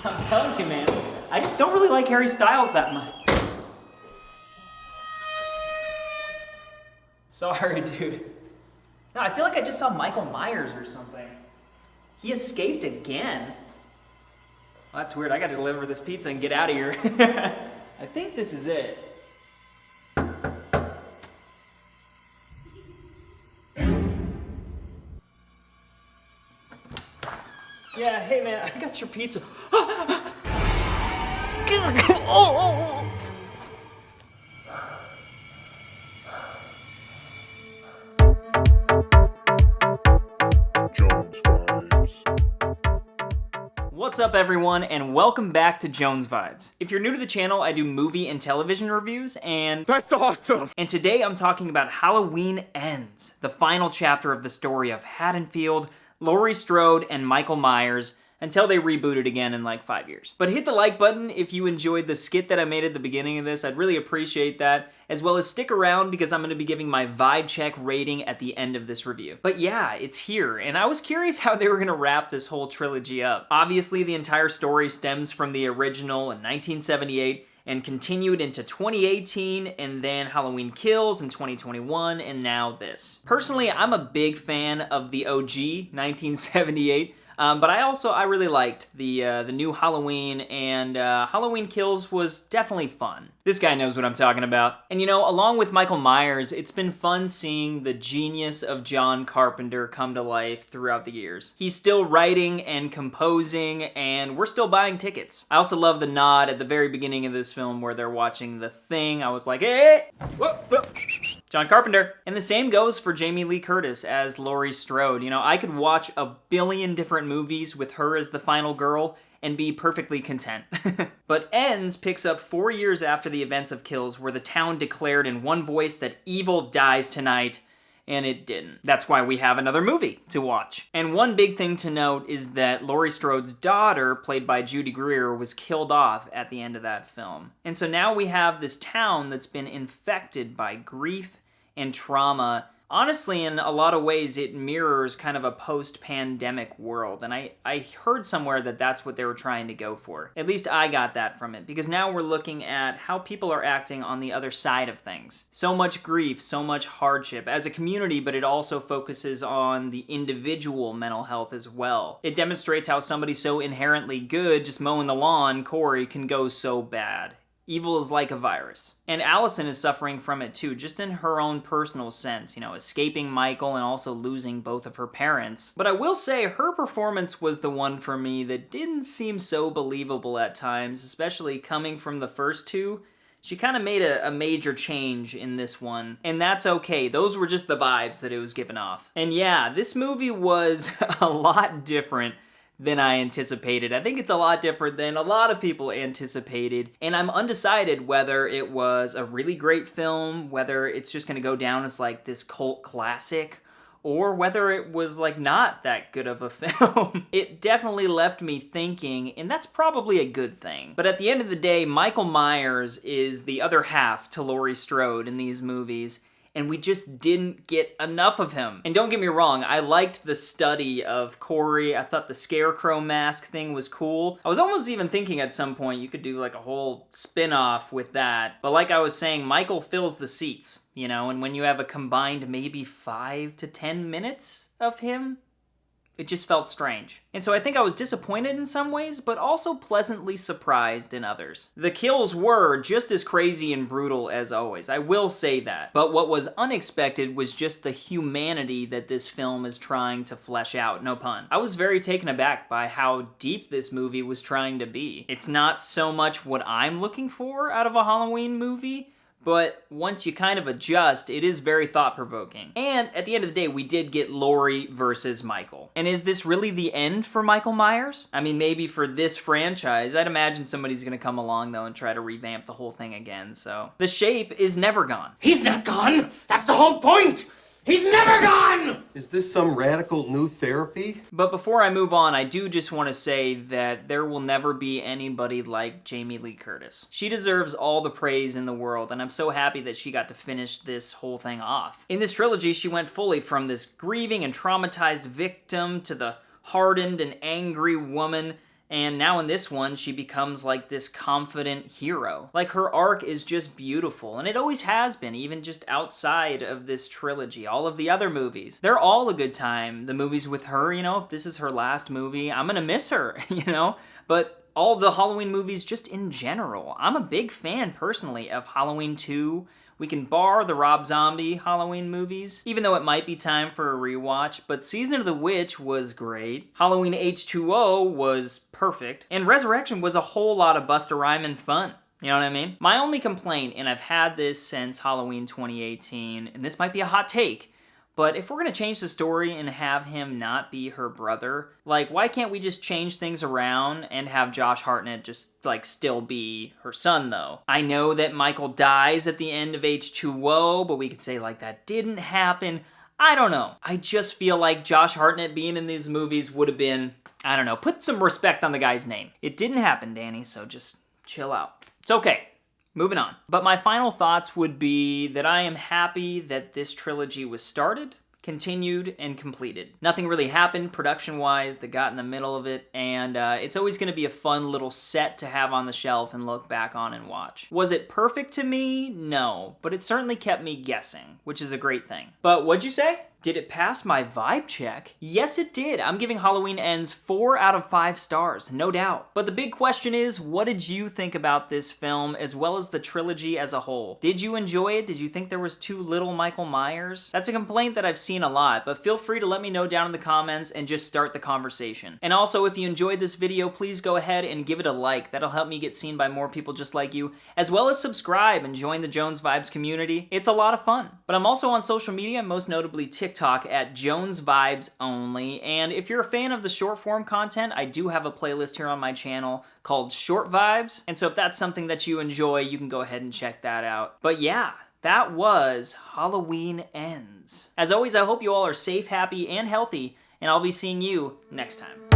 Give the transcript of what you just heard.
I'm telling you, man, I just don't really like Harry Styles that much. Sorry, dude. No, I feel like I just saw Michael Myers or something. He escaped again. Well, that's weird. I gotta deliver this pizza and get out of here. I think this is it. Yeah, hey man, I got your pizza. Jones vibes. What's up everyone, and welcome back to Jones Vibes. If you're new to the channel, I do movie and television reviews, and That's awesome! And today I'm talking about Halloween Ends, the final chapter of the story of Haddonfield, Laurie Strode, and Michael Myers, until they reboot it again in like 5 years. But hit the like button if you enjoyed the skit that I made at the beginning of this. I'd really appreciate that, as well as stick around because I'm going to be giving my vibe check rating at the end of this review. But yeah, it's here, and I was curious how they were going to wrap this whole trilogy up. Obviously, the entire story stems from the original in 1978, and continued into 2018, and then Halloween Kills in 2021, and now this. Personally, I'm a big fan of the OG 1978, but I really liked the new Halloween, and Halloween Kills was definitely fun. This guy knows what I'm talking about. And you know, along with Michael Myers, it's been fun seeing the genius of John Carpenter come to life throughout the years. He's still writing and composing, and we're still buying tickets. I also love the nod at the very beginning of this film where they're watching The Thing. I was like, hey! Whoop, whoop. John Carpenter. And the same goes for Jamie Lee Curtis as Laurie Strode. You know, I could watch a billion different movies with her as the final girl and be perfectly content. But Ends picks up 4 years after the events of Kills, where the town declared in one voice that evil dies tonight, and it didn't. That's why we have another movie to watch. And one big thing to note is that Laurie Strode's daughter, played by Judy Greer, was killed off at the end of that film. And so now we have this town that's been infected by grief and trauma. Honestly, in a lot of ways, it mirrors kind of a post-pandemic world, and I heard somewhere that that's what they were trying to go for. At least I got that from it, because now we're looking at how people are acting on the other side of things. So much grief, so much hardship as a community, but it also focuses on the individual mental health as well. It demonstrates how somebody so inherently good, just mowing the lawn, Corey, can go so bad. Evil is like a virus. And Allison is suffering from it too, just in her own personal sense, you know, escaping Michael and also losing both of her parents. But I will say her performance was the one for me that didn't seem so believable at times, especially coming from the first two. She kind of made a major change in this one, and that's okay. Those were just the vibes that it was giving off. And yeah, this movie was a lot different than I anticipated. I think it's a lot different than a lot of people anticipated, and I'm undecided whether it was a really great film, whether it's just gonna go down as like this cult classic, or whether it was like not that good of a film. It definitely left me thinking, and that's probably a good thing. But at the end of the day, Michael Myers is the other half to Laurie Strode in these movies, and we just didn't get enough of him. And don't get me wrong, I liked the study of Corey. I thought the scarecrow mask thing was cool. I was almost even thinking at some point you could do like a whole spin-off with that. But like I was saying, Michael fills the seats, you know, and when you have a combined maybe 5 to 10 minutes of him, it just felt strange. And so I think I was disappointed in some ways, but also pleasantly surprised in others. The kills were just as crazy and brutal as always, I will say that. But what was unexpected was just the humanity that this film is trying to flesh out, no pun. I was very taken aback by how deep this movie was trying to be. It's not so much what I'm looking for out of a Halloween movie, but once you kind of adjust, it is very thought-provoking. And at the end of the day, we did get Laurie versus Michael. And is this really the end for Michael Myers? I mean, maybe for this franchise. I'd imagine somebody's gonna come along, though, and try to revamp the whole thing again, so. The Shape is never gone. He's not gone! That's the whole point! He's never gone! Is this some radical new therapy? But before I move on, I do just want to say that there will never be anybody like Jamie Lee Curtis. She deserves all the praise in the world, and I'm so happy that she got to finish this whole thing off. In this trilogy, she went fully from this grieving and traumatized victim to the hardened and angry woman And now in this one, she becomes like this confident hero. Like, her arc is just beautiful, and it always has been, even just outside of this trilogy. All of the other movies, they're all a good time. The movies with her, you know, if this is her last movie, I'm gonna miss her, you know? But all the Halloween movies just in general, I'm a big fan personally of Halloween 2. We can bar the Rob Zombie Halloween movies, even though it might be time for a rewatch, but Season of the Witch was great, Halloween H2O was perfect, and Resurrection was a whole lot of Busta Rhymes fun. You know what I mean? My only complaint, and I've had this since Halloween 2018, and this might be a hot take, but if we're gonna change the story and have him not be her brother, like, why can't we just change things around and have Josh Hartnett just, like, still be her son, though? I know that Michael dies at the end of H2O, but we could say, like, that didn't happen. I don't know. I just feel like Josh Hartnett being in these movies would have been, I don't know, put some respect on the guy's name. It didn't happen, Danny, so just chill out. It's okay. Moving on. But my final thoughts would be that I am happy that this trilogy was started, continued, and completed. Nothing really happened production-wise that got in the middle of it, and it's always going to be a fun little set to have on the shelf and look back on and watch. Was it perfect to me? No, but it certainly kept me guessing, which is a great thing. But what'd you say? Did it pass my vibe check? Yes, it did. I'm giving Halloween Ends 4 out of 5 stars, no doubt. But the big question is, what did you think about this film as well as the trilogy as a whole? Did you enjoy it? Did you think there was too little Michael Myers? That's a complaint that I've seen a lot, but feel free to let me know down in the comments and just start the conversation. And also, if you enjoyed this video, please go ahead and give it a like. That'll help me get seen by more people just like you, as well as subscribe and join the Jones Vibes community. It's a lot of fun. But I'm also on social media, most notably TikTok at Jones Vibes Only, and if you're a fan of the short form content, I do have a playlist here on my channel called Short Vibes, and so if that's something that you enjoy, you can go ahead and check that out. But yeah, that was Halloween Ends. As always, I hope you all are safe, happy, and healthy, and I'll be seeing you next time.